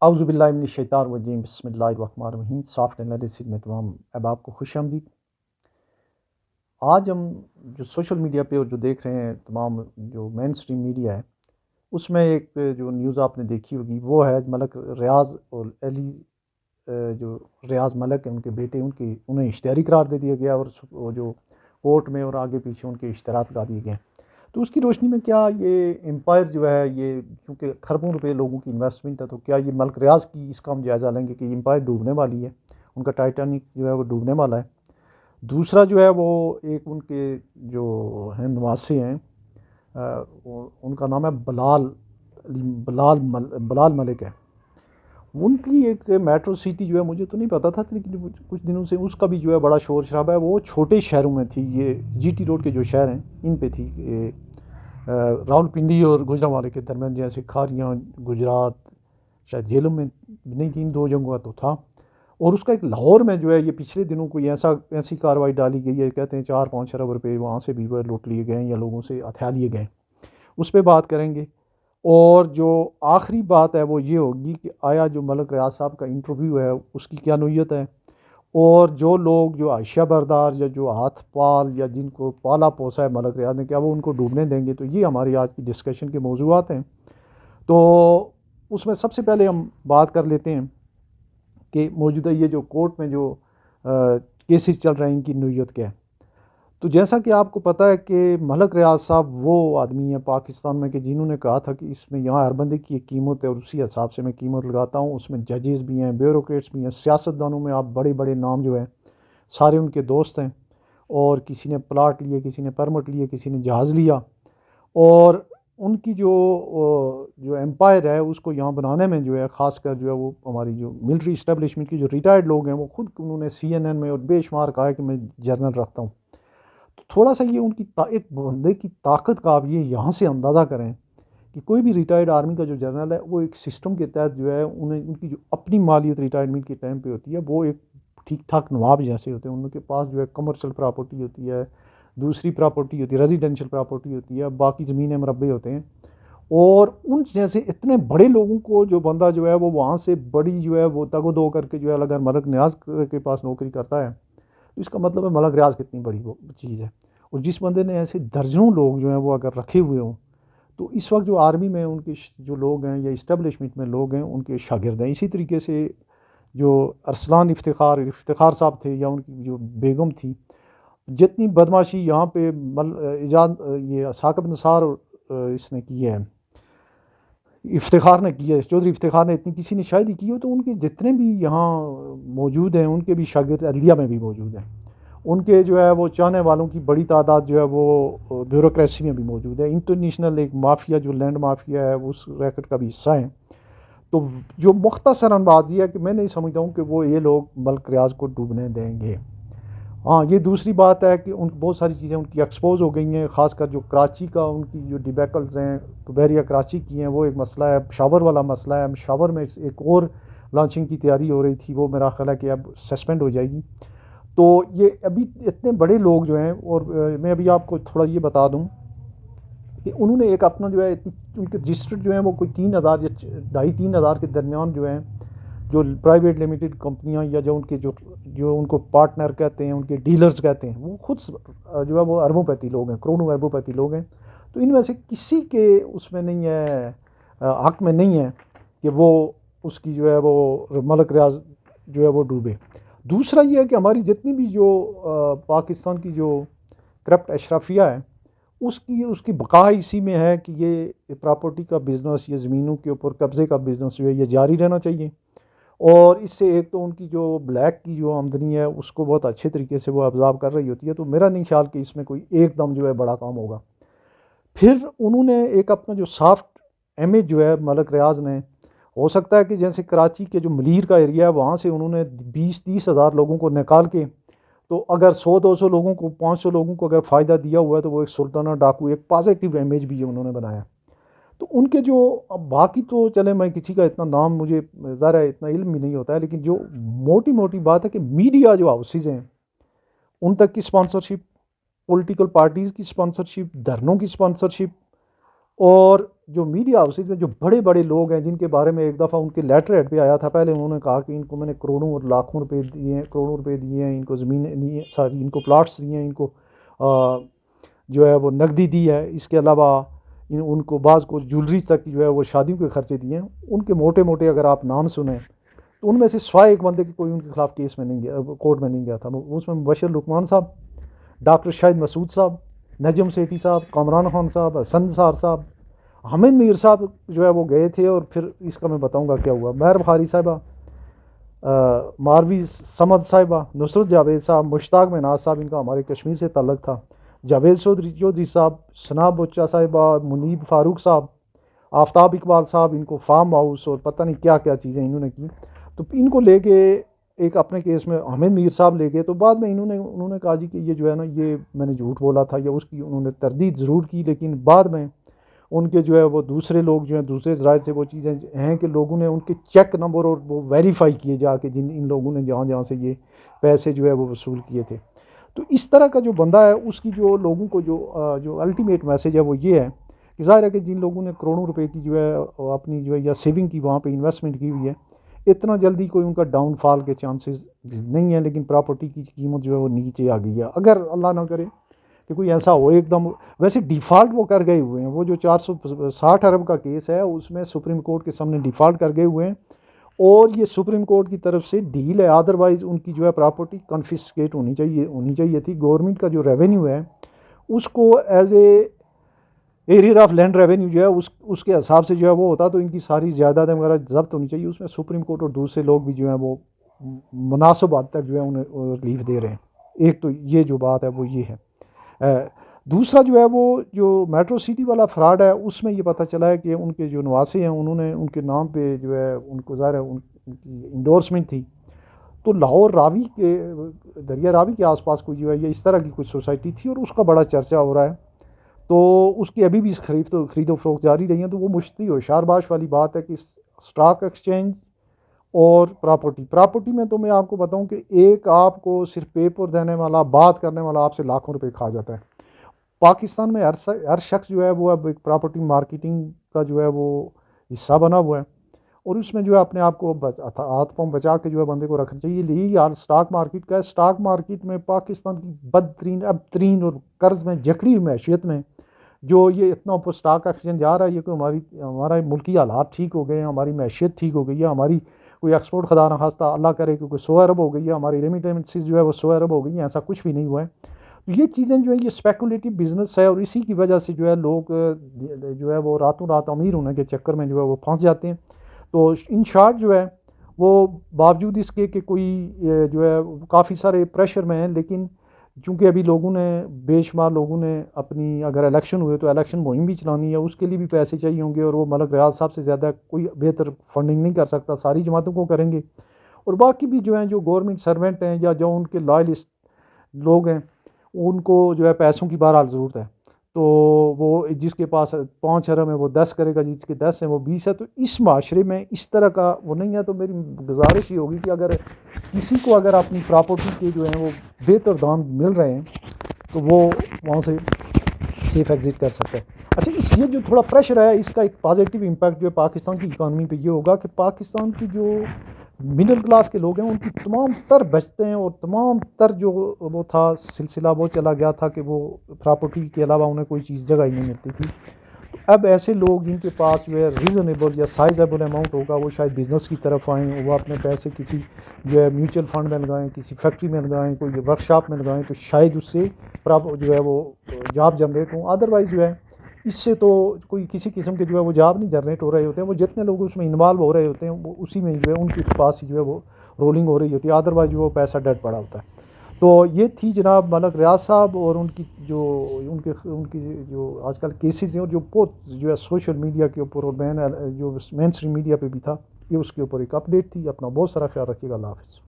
اعوذ باللہ من الشیطان الرجیم بسم اللہ الرحمن الرحیم. سافٹ انالیسز میں تمام احباب کو خوش آمدید. آج ہم جو سوشل میڈیا پہ اور جو دیکھ رہے ہیں تمام جو مین اسٹریم میڈیا ہے اس میں ایک جو نیوز آپ نے دیکھی ہوگی وہ ہے ملک ریاض اور علی جو ریاض ملک ہیں ان کے بیٹے انہیں اشتہاری قرار دے دیا گیا اور وہ جو کورٹ میں اور آگے پیچھے ان کے اشتہارات لگا دیے گئے. تو اس کی روشنی میں کیا یہ امپائر جو ہے یہ چونکہ خربوں روپے لوگوں کی انویسٹمنٹ ہے تو کیا یہ ملک ریاض کی اس کا ہم جائزہ لیں گے کہ یہ امپائر ڈوبنے والی ہے, ان کا ٹائٹینک جو ہے وہ ڈوبنے والا ہے. دوسرا جو ہے وہ ایک ان کے جو ہیں نواسے ہیں ان کا نام ہے بلال ملک ہے. ان کی ایک میٹرو سٹی جو ہے مجھے تو نہیں پتا تھا لیکن کچھ دنوں سے اس کا بھی جو ہے بڑا شور شرابہ ہے. وہ چھوٹے شہروں میں تھی, یہ جی ٹی روڈ کے جو شہر ہیں ان پہ تھی, راول پنڈی اور گوجرانوالے کے درمیان, جیسے کھاریاں گجرات شاید جیلوں میں نہیں تھی, ان دو جگہوں تو تھا. اور اس کا ایک لاہور میں جو ہے یہ پچھلے دنوں کوئی ایسی کارروائی ڈالی گئی ہے, کہتے ہیں 4-5 ارب روپے وہاں سے بھی لوٹ لیے گئے ہیں یا لوگوں سے ہتھیا لیے گئے. اس پہ بات کریں گے. اور جو آخری بات ہے وہ یہ ہوگی کہ آیا جو ملک ریاض صاحب کا انٹرویو ہے اس کی کیا نوعیت ہے, اور جو لوگ جو عائشہ بردار یا جو ہاتھ پال یا جن کو پالا پوسا ہے ملک ریاض نے, کیا وہ ان کو ڈوبنے دیں گے. تو یہ ہماری آج کی ڈسکشن کے موضوعات ہیں. تو اس میں سب سے پہلے ہم بات کر لیتے ہیں کہ موجودہ یہ جو کورٹ میں جو کیسز چل رہے ہیں ان کی نوعیت کیا ہے. تو جیسا کہ آپ کو پتہ ہے کہ ملک ریاض صاحب وہ آدمی ہیں پاکستان میں کہ جنہوں نے کہا تھا کہ اس میں یہاں ہر بندے کی ایک قیمت ہے اور اسی حساب سے میں قیمت لگاتا ہوں. اس میں ججز بھی ہیں, بیوروکریٹس بھی ہیں, سیاستدانوں میں آپ بڑے بڑے نام جو ہیں سارے ان کے دوست ہیں, اور کسی نے پلاٹ لیے, کسی نے پرمٹ لیے, کسی نے جہاز لیا. اور ان کی جو امپائر ہے اس کو یہاں بنانے میں جو ہے خاص کر جو ہے وہ ہماری جو ملٹری اسٹیبلشمنٹ کی جو ریٹائرڈ لوگ ہیں وہ خود انہوں نے سی این این میں اور بے شمار کہا ہے کہ میں جرنل رکھتا ہوں. تو تھوڑا سا یہ ان کی ایک بندے کی طاقت کا آپ یہ یہاں سے اندازہ کریں کہ کوئی بھی ریٹائرڈ آرمی کا جو جرنل ہے وہ ایک سسٹم کے تحت جو ہے ان کی جو اپنی مالیت ریٹائرمنٹ کے ٹائم پہ ہوتی ہے وہ ایک ٹھیک ٹھاک نواب جیسے ہوتے ہیں. ان کے پاس جو ہے کمرشل پراپرٹی ہوتی ہے, دوسری پراپرٹی ہوتی ہے, ریزیڈینشیل پراپرٹی ہوتی ہے, باقی زمینیں مربع ہوتے ہیں. اور ان جیسے اتنے بڑے لوگوں کو جو بندہ جو ہے وہ وہاں سے بڑی جو ہے وہ تگ و دو کر کے جو ہے اگر ملک ریاض کے پاس نوکری کرتا ہے تو اس کا مطلب ہے ملک ریاض کتنی بڑی وہ چیز ہے. اور جس بندے نے ایسے درجنوں لوگ جو ہیں وہ اگر رکھے ہوئے ہوں تو اس وقت جو آرمی میں ان کے جو لوگ ہیں یا اسٹیبلشمنٹ میں لوگ ہیں ان کے شاگرد ہیں. اسی طریقے سے جو ارسلان افتخار صاحب تھے یا ان کی جو بیگم تھی, جتنی بدماشی یہاں پہ یہ ثاقب نثار اس نے کی ہے, افتخار نے کی ہے, چودھری افتخار نے اتنی کسی نے شاید ہی کی ہو. تو ان کے جتنے بھی یہاں موجود ہیں ان کے بھی شاگرد عدلیہ میں بھی موجود ہیں. ان کے جو ہے وہ چاہنے والوں کی بڑی تعداد جو ہے وہ بیوروکریسی میں بھی موجود ہے. انٹرنیشنل ایک مافیا جو لینڈ مافیا ہے اس ریکٹ کا بھی حصہ ہیں. تو جو مختصراً بات یہ ہے کہ میں نہیں سمجھتا ہوں کہ وہ یہ لوگ ملک ریاض کو ڈوبنے دیں گے. ہاں یہ دوسری بات ہے کہ ان بہت ساری چیزیں ان کی ایکسپوز ہو گئی ہیں, خاص کر جو کراچی کا ان کی جو ڈیبیکلز ہیں بحریہ کراچی کی ہیں وہ ایک مسئلہ ہے. پشاور والا مسئلہ ہے, پشاور میں ایک اور لانچنگ کی تیاری ہو رہی تھی, وہ میرا خیال ہے کہ اب سسپینڈ ہو جائے گی. تو یہ ابھی اتنے بڑے لوگ جو ہیں, اور میں ابھی آپ کو تھوڑا یہ بتا دوں کہ انہوں نے ایک اپنا جو ہے ان کے رجسٹرڈ جو ہیں وہ کوئی 3,000 یا 2,500-3,000 کے درمیان جو ہیں جو پرائیویٹ لمیٹڈ کمپنیاں یا جو ان کے جو ان کو پارٹنر کہتے ہیں, ان کے ڈیلرز کہتے ہیں, وہ خود جو ہے وہ اربوں پتی لوگ ہیں, کروڑوں اربوں پتی لوگ ہیں. تو ان میں سے کسی کے اس میں نہیں ہے, حق میں نہیں ہے کہ وہ اس کی جو ہے وہ ملک ریاض جو ہے وہ ڈوبے. دوسرا یہ ہے کہ ہماری جتنی بھی جو پاکستان کی جو کرپٹ اشرافیہ ہے اس کی بقا اسی میں ہے کہ یہ پراپرٹی کا بزنس, یہ زمینوں کے اوپر قبضے کا بزنس جو ہے یہ جاری رہنا چاہیے. اور اس سے ایک تو ان کی جو بلیک کی جو آمدنی ہے اس کو بہت اچھے طریقے سے وہ ابزارو کر رہی ہوتی ہے. تو میرا نہیں خیال کہ اس میں کوئی ایک دم جو ہے بڑا کام ہوگا. پھر انہوں نے ایک اپنا جو سافٹ امیج جو ہے ملک ریاض نے, ہو سکتا ہے کہ جیسے کراچی کے جو ملیر کا ایریا ہے وہاں سے انہوں نے 20-30 ہزار لوگوں کو نکال کے, تو اگر 100-200 لوگوں کو 500 لوگوں کو اگر فائدہ دیا ہوا ہے تو وہ ایک سلطانہ ڈاکو ایک پازیٹیو امیج بھی انہوں نے بنایا. تو ان کے جو اب باقی تو چلے میں کسی کا اتنا نام مجھے ذرا اتنا علم بھی نہیں ہوتا ہے, لیکن جو موٹی موٹی بات ہے کہ میڈیا جو ہاؤسز ہیں ان تک کی اسپانسرشپ, پولیٹیکل پارٹیز کی اسپانسرشپ, دھرنوں کی اسپانسرشپ, اور جو میڈیا ہاؤسز میں جو بڑے بڑے لوگ ہیں جن کے بارے میں ایک دفعہ ان کے لیٹر ہیڈ پہ آیا تھا، پہلے انہوں نے کہا کہ ان کو میں نے کروڑوں اور لاکھوں روپے دیے ہیں، کروڑوں روپے دیے ہیں، ان کو زمینیں دی ہیں، ساری ان کو پلاٹس دیے ہیں، ان کو جو ہے وہ نقدی دی ہے، اس کے علاوہ ان کو بعض کو جولری تک جو ہے وہ شادیوں کے خرچے دیے ہیں. ان کے موٹے موٹے اگر آپ نام سنیں تو ان میں سے سوائے ایک بندے کی کوئی ان کے خلاف کیس میں نہیں گیا، کورٹ میں نہیں گیا تھا. اس میں مبشر لقمان صاحب، ڈاکٹر شاہد مسعود صاحب، نجم سیٹھی صاحب، کامران خان صاحب، حسن نثار صاحب، حامد میر صاحب جو ہے وہ گئے تھے. اور پھر اس کا میں بتاؤں گا کیا ہوا. مہر بخاری صاحبہ، ماروی سمد صاحبہ، نصرت جاوید صاحب، مشتاق مناز صاحب، ان کا ہمارے کشمیر سے تعلق تھا، جاوید چودھری صاحب، ثنا بچہ صاحبہ، منیب فاروق صاحب، آفتاب اقبال صاحب، ان کو فارم ہاؤس اور پتہ نہیں کیا کیا چیزیں انہوں نے کی. تو ان کو لے کے ایک اپنے کیس میں حامد میر صاحب لے گئے. تو بعد میں انہوں نے کہا جی کہ یہ جو ہے نا یہ میں نے جھوٹ بولا تھا، یا اس کی انہوں نے تردید ضرور کی، لیکن بعد میں ان کے جو ہے وہ دوسرے لوگ جو ہیں دوسرے ذرائع سے وہ چیزیں ہیں کہ لوگوں نے ان کے چیک نمبر اور وہ ویریفائی کیے جا کے جن ان لوگوں نے جہاں جہاں سے یہ پیسے جو ہے وہ وصول کیے تھے. تو اس طرح کا جو بندہ ہے اس کی جو لوگوں کو جو الٹیمیٹ میسج ہے وہ یہ ہے کہ ظاہر ہے کہ جن لوگوں نے کروڑوں روپے کی جو ہے اپنی جو ہے یا سیونگ کی وہاں پہ انویسٹمنٹ کی ہوئی ہے، اتنا جلدی کوئی ان کا ڈاؤن فال کے چانسز نہیں ہیں. لیکن پراپرٹی کی قیمت جو ہے وہ نیچے آ گئی ہے. اگر اللہ نہ کرے کہ کوئی ایسا ہو ایک دم، ویسے ڈیفالٹ وہ کر گئے ہوئے ہیں. وہ جو 460 ارب کا کیس ہے اس میں سپریم کورٹ کے سامنے ڈیفالٹ کر گئے ہوئے ہیں، اور یہ سپریم کورٹ کی طرف سے ڈیل ہے. ادروائز ان کی جو ہے پراپرٹی کنفسکیٹ ہونی چاہیے تھی. گورنمنٹ کا جو ریونیو ہے اس کو as a area of land revenue جو ہے اس کے حساب سے جو ہے وہ ہوتا، تو ان کی ساری جائیدادیں وغیرہ ضبط ہونی چاہیے. اس میں سپریم کورٹ اور دوسرے لوگ بھی جو ہیں وہ مناسب حد تک جو ہے انہیں ریلیف دے رہے ہیں. ایک تو یہ جو بات ہے وہ یہ ہے. دوسرا جو ہے وہ جو میٹرو سٹی والا فراڈ ہے اس میں یہ پتہ چلا ہے کہ ان کے جو نواسے ہیں انہوں نے ان کے نام پہ جو ہے ان کو ظاہر ہے ان کی انڈورسمنٹ تھی. تو لاہور راوی کے دریا راوی کے آس پاس کوئی جو ہے یہ اس طرح کی کوئی سوسائٹی تھی اور اس کا بڑا چرچا ہو رہا ہے. تو اس کی ابھی بھی خرید و فروخت جاری رہی ہیں. تو وہ مشتری ہوشیار باش والی بات ہے کہ اسٹاک ایکسچینج اور پراپرٹی میں تو میں آپ کو بتاؤں کہ ایک آپ کو صرف پیپر دینے والا، بات کرنے والا آپ سے لاکھوں روپے کھا جاتا ہے. پاکستان میں ہر شخص جو ہے وہ اب ایک پراپرٹی مارکیٹنگ کا جو ہے وہ حصہ بنا ہوا ہے، اور اس میں جو ہے اپنے آپ کو ہاتھ پاؤں بچا کے جو ہے بندے کو رکھنا چاہیے. یہی حال اسٹاک مارکیٹ کا ہے. اسٹاک مارکیٹ میں پاکستان کی بدترین اب ترین اور قرض میں جکڑی ہوئی معیشت میں جو یہ اتنا اوپر اسٹاک ایکسچینج جا رہا ہے، یہ کہ ہمارا ملکی حالات ٹھیک ہو گئے ہیں، ہماری معیشت ٹھیک ہو گئی ہے، ہماری کوئی ایکسپورٹ خدا نخواستہ اللہ کرے کہ کوئی 100 ارب ہو گئی ہے، ہماری ریمیٹنسز جو ہے وہ 100 ارب ہو گئی ہیں. ایسا کچھ بھی نہیں ہوا ہے. تو یہ چیزیں جو ہے یہ اسپیکولیٹو بزنس ہے، اور اسی کی وجہ سے جو ہے لوگ جو ہے وہ راتوں رات امیر ہونے کے چکر میں جو ہے وہ پھنس جاتے ہیں. تو ان شارٹ جو ہے وہ باوجود اس کے کہ کوئی جو ہے کافی سارے پریشر میں ہیں، لیکن چونکہ ابھی لوگوں نے بے شمار لوگوں نے اپنی اگر الیکشن ہوئے تو الیکشن مہم بھی چلانی ہے، اس کے لیے بھی پیسے چاہیے ہوں گے، اور وہ ملک ریاض صاحب سے زیادہ کوئی بہتر فنڈنگ نہیں کر سکتا، ساری جماعتوں کو کریں گے. اور باقی بھی جو ہیں جو گورنمنٹ سرونٹ ہیں یا جو ان کے لائلسٹ لوگ ہیں ان کو جو ہے پیسوں کی بہرحال ضرورت ہے. تو وہ جس کے پاس 5 ارب ہے وہ 10 کرے گا، جس کے 10 ہیں وہ 20 ہے. تو اس معاشرے میں اس طرح کا وہ نہیں ہے. تو میری گزارش یہ ہوگی کہ اگر کسی کو اگر اپنی پراپرٹی کے جو ہیں وہ بہتر دام مل رہے ہیں تو وہ وہاں سے سیف ایگزٹ کر سکتا ہے. اچھا، اس یہ جو تھوڑا پریشر ہے اس کا ایک پازیٹیو امپیکٹ جو ہے پاکستان کی اکانومی پہ یہ ہوگا کہ پاکستان کی جو مڈل کلاس کے لوگ ہیں ان کی تمام تر بچتیں اور تمام تر جو وہ تھا سلسلہ وہ چلا گیا تھا کہ وہ پراپرٹی کے علاوہ انہیں کوئی چیز جگہ ہی نہیں ملتی تھی. تو اب ایسے لوگ جن کے پاس جو ہے ریزنیبل یا سائزیبل اماؤنٹ ہوگا وہ شاید بزنس کی طرف آئیں، وہ اپنے پیسے کسی جو ہے میوچل فنڈ میں لگائیں، کسی فیکٹری میں لگائیں، کوئی ورک شاپ میں لگائیں، تو شاید اس سے جو ہے وہ جاب جنریٹ ہوں. ادروائز جو ہے اس سے تو کوئی کسی قسم کے جو ہے وہ جاب نہیں جنریٹ ہو رہے ہوتے ہیں. وہ جتنے لوگ اس میں انوالو ہو رہے ہوتے ہیں وہ اسی میں جو ہے ان کے پاس ہی جو ہے وہ رولنگ ہو رہی ہوتی ہے. ادروائز جو وہ پیسہ ڈیڈ پڑا ہوتا ہے. تو یہ تھی جناب ملک ریاض صاحب اور ان کی جو آج کل کیسز ہیں، اور جو بہت جو ہے سوشل میڈیا کے اوپر اور جو مین اسٹریم میڈیا پہ بھی تھا، یہ اس کے اوپر ایک اپ ڈیٹ تھی. اپنا بہت سارا خیال رکھیے گا. اللہ حافظ.